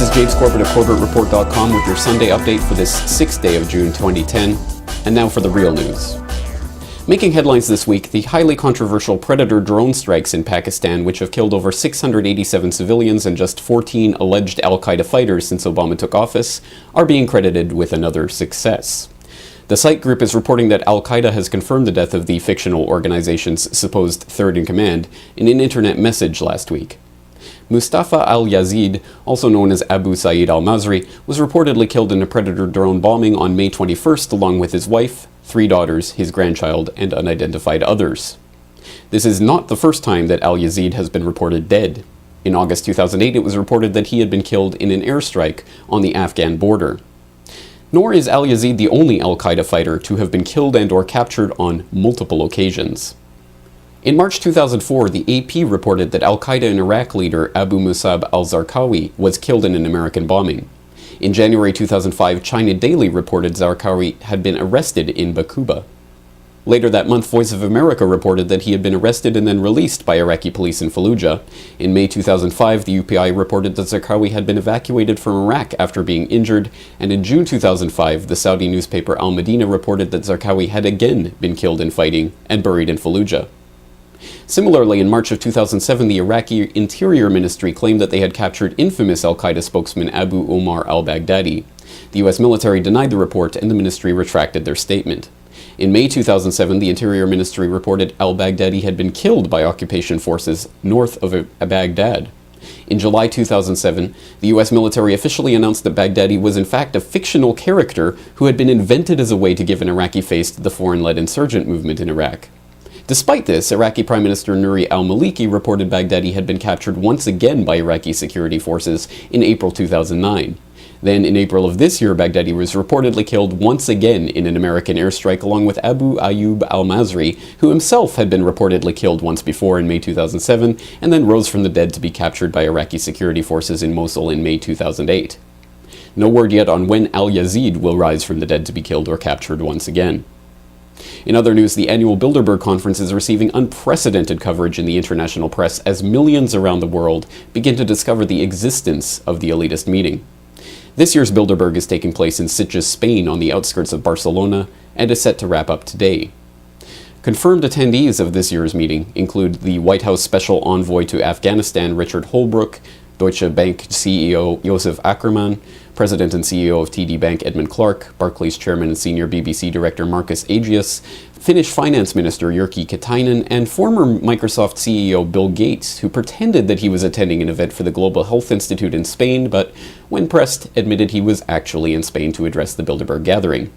This is James Corbett of CorbettReport.com with your Sunday update for this 6th day of June 2010. And now for the real news. Making headlines this week, the highly controversial Predator drone strikes in Pakistan, which have killed over 687 civilians and just 14 alleged al-Qaeda fighters since Obama took office, are being credited with another success. The site group is reporting that al-Qaeda has confirmed the death of the fictional organization's supposed third-in-command in an internet message last week. Mustafa al-Yazid, also known as Abu Saeed al-Masri, was reportedly killed in a Predator drone bombing on May 21st along with his wife, 3 daughters, his grandchild, and unidentified others. This is not the first time that al-Yazid has been reported dead. In August 2008, it was reported that he had been killed in an airstrike on the Afghan border. Nor is al-Yazid the only al-Qaeda fighter to have been killed and or captured on multiple occasions. In March 2004, the AP reported that al-Qaeda in Iraq leader Abu Musab al-Zarqawi was killed in an American bombing. In January 2005, China Daily reported Zarqawi had been arrested in Bakuba. Later that month, Voice of America reported that he had been arrested and then released by Iraqi police in Fallujah. In May 2005, the UPI reported that Zarqawi had been evacuated from Iraq after being injured, and in June 2005, the Saudi newspaper Al Madinah reported that Zarqawi had again been killed in fighting and buried in Fallujah. Similarly, in March of 2007, the Iraqi Interior Ministry claimed that they had captured infamous al-Qaeda spokesman Abu Omar al-Baghdadi. The U.S. military denied the report, and the ministry retracted their statement. In May 2007, the Interior Ministry reported al-Baghdadi had been killed by occupation forces north of Baghdad. In July 2007, the U.S. military officially announced that Baghdadi was in fact a fictional character who had been invented as a way to give an Iraqi face to the foreign-led insurgent movement in Iraq. Despite this, Iraqi Prime Minister Nouri al-Maliki reported Baghdadi had been captured once again by Iraqi security forces in April 2009. Then, in April of this year, Baghdadi was reportedly killed once again in an American airstrike along with Abu Ayyub al-Masri, who himself had been reportedly killed once before in May 2007, and then rose from the dead to be captured by Iraqi security forces in Mosul in May 2008. No word yet on when al-Yazid will rise from the dead to be killed or captured once again. In other news, the annual Bilderberg conference is receiving unprecedented coverage in the international press as millions around the world begin to discover the existence of the elitist meeting. This year's Bilderberg is taking place in Sitges, Spain, on the outskirts of Barcelona, and is set to wrap up today. Confirmed attendees of this year's meeting include the White House Special Envoy to Afghanistan, Richard Holbrooke, Deutsche Bank CEO Josef Ackermann, President and CEO of TD Bank Edmund Clark, Barclays Chairman and Senior BBC Director Markus Agius, Finnish Finance Minister Jyrki Katainen, and former Microsoft CEO Bill Gates, who pretended that he was attending an event for the Global Health Institute in Spain, but when pressed, admitted he was actually in Spain to address the Bilderberg gathering.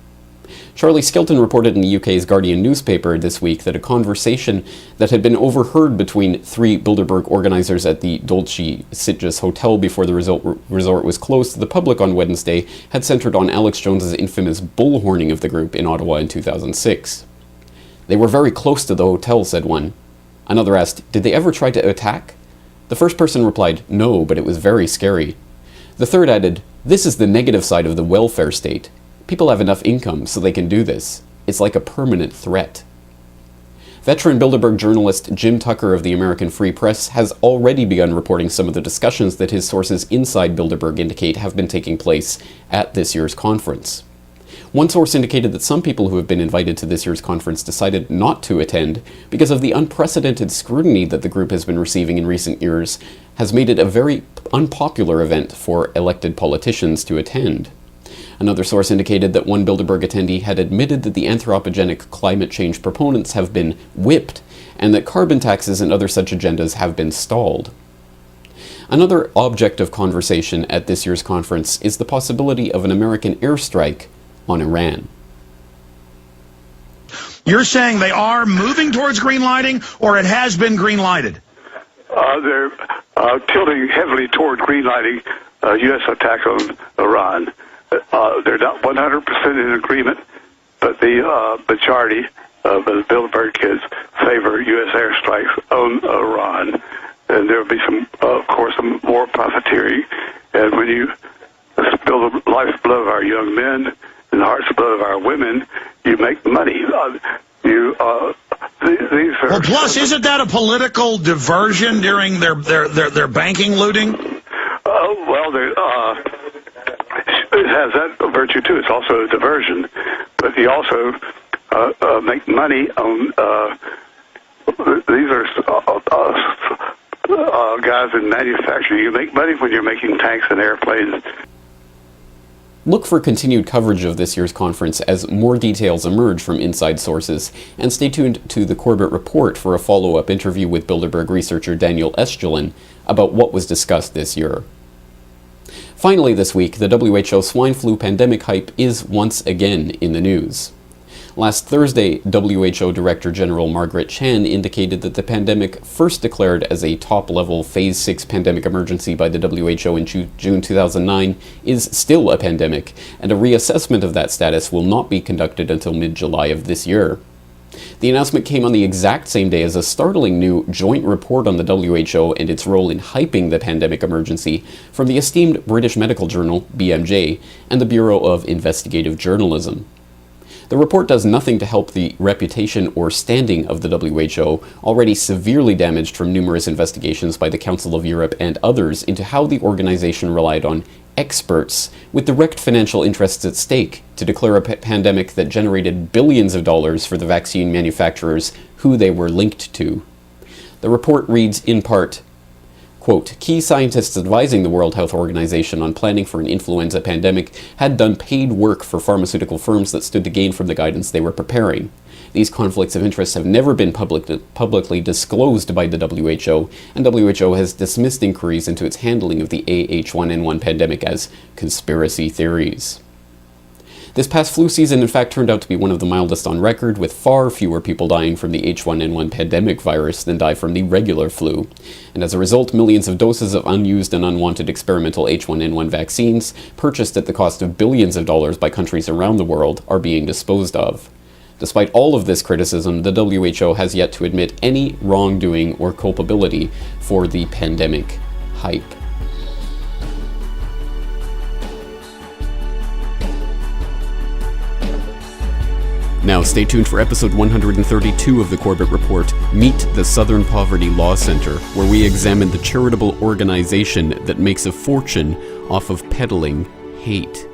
Charlie Skelton reported in the UK's Guardian newspaper this week that a conversation that had been overheard between 3 Bilderberg organizers at the Dolce Sitges Hotel before the resort was closed to the public on Wednesday had centered on Alex Jones's infamous bullhorning of the group in Ottawa in 2006. "They were very close to the hotel," said one. Another asked, "Did they ever try to attack?" The first person replied, "No, but it was very scary." The third added, "This is the negative side of the welfare state. People have enough income so they can do this. It's like a permanent threat." Veteran Bilderberg journalist Jim Tucker of the American Free Press has already begun reporting some of the discussions that his sources inside Bilderberg indicate have been taking place at this year's conference. One source indicated that some people who have been invited to this year's conference decided not to attend because of the unprecedented scrutiny that the group has been receiving in recent years has made it a very unpopular event for elected politicians to attend. Another source indicated that one Bilderberg attendee had admitted that the anthropogenic climate change proponents have been whipped, and that carbon taxes and other such agendas have been stalled. Another object of conversation at this year's conference is the possibility of an American airstrike on Iran. You're saying they are moving towards green lighting, or it has been green lighted? They're tilting heavily toward green lighting U.S. attack on Iran. They're not 100% in agreement, but the majority of the Bilderberg kids favor U.S. airstrikes on Iran. And there will be some, of course, some more profiteering. And when you spill the lifeblood of our young men and the heart's blood of our women, you make money. These are. Well, plus, isn't that a political diversion during their banking looting? Well, it has that virtue too. It's also a diversion, but you also make money on. These are guys in manufacturing. You make money when you're making tanks and airplanes. Look for continued coverage of this year's conference as more details emerge from inside sources, and stay tuned to the Corbett Report for a follow-up interview with Bilderberg researcher Daniel Eschelin about what was discussed this year. Finally this week, the WHO swine flu pandemic hype is once again in the news. Last Thursday, WHO Director General Margaret Chan indicated that the pandemic, first declared as a top-level Phase 6 pandemic emergency by the WHO in June 2009, is still a pandemic, and a reassessment of that status will not be conducted until mid-July of this year. The announcement came on the exact same day as a startling new joint report on the WHO and its role in hyping the pandemic emergency from the esteemed British medical journal, BMJ, and the Bureau of Investigative Journalism. The report does nothing to help the reputation or standing of the WHO, already severely damaged from numerous investigations by the Council of Europe and others into how the organization relied on experts with direct financial interests at stake to declare a pandemic that generated billions of dollars for the vaccine manufacturers who they were linked to. The report reads in part, quote, key scientists advising the World Health Organization on planning for an influenza pandemic had done paid work for pharmaceutical firms that stood to gain from the guidance they were preparing. These conflicts of interest have never been publicly disclosed by the WHO, and WHO has dismissed inquiries into its handling of the H1N1 pandemic as conspiracy theories. This past flu season, in fact, turned out to be one of the mildest on record, with far fewer people dying from the H1N1 pandemic virus than die from the regular flu. And as a result, millions of doses of unused and unwanted experimental H1N1 vaccines, purchased at the cost of billions of dollars by countries around the world, are being disposed of. Despite all of this criticism, the WHO has yet to admit any wrongdoing or culpability for the pandemic hype. Now, stay tuned for episode 132 of the Corbett Report, Meet the Southern Poverty Law Center, where we examine the charitable organization that makes a fortune off of peddling hate.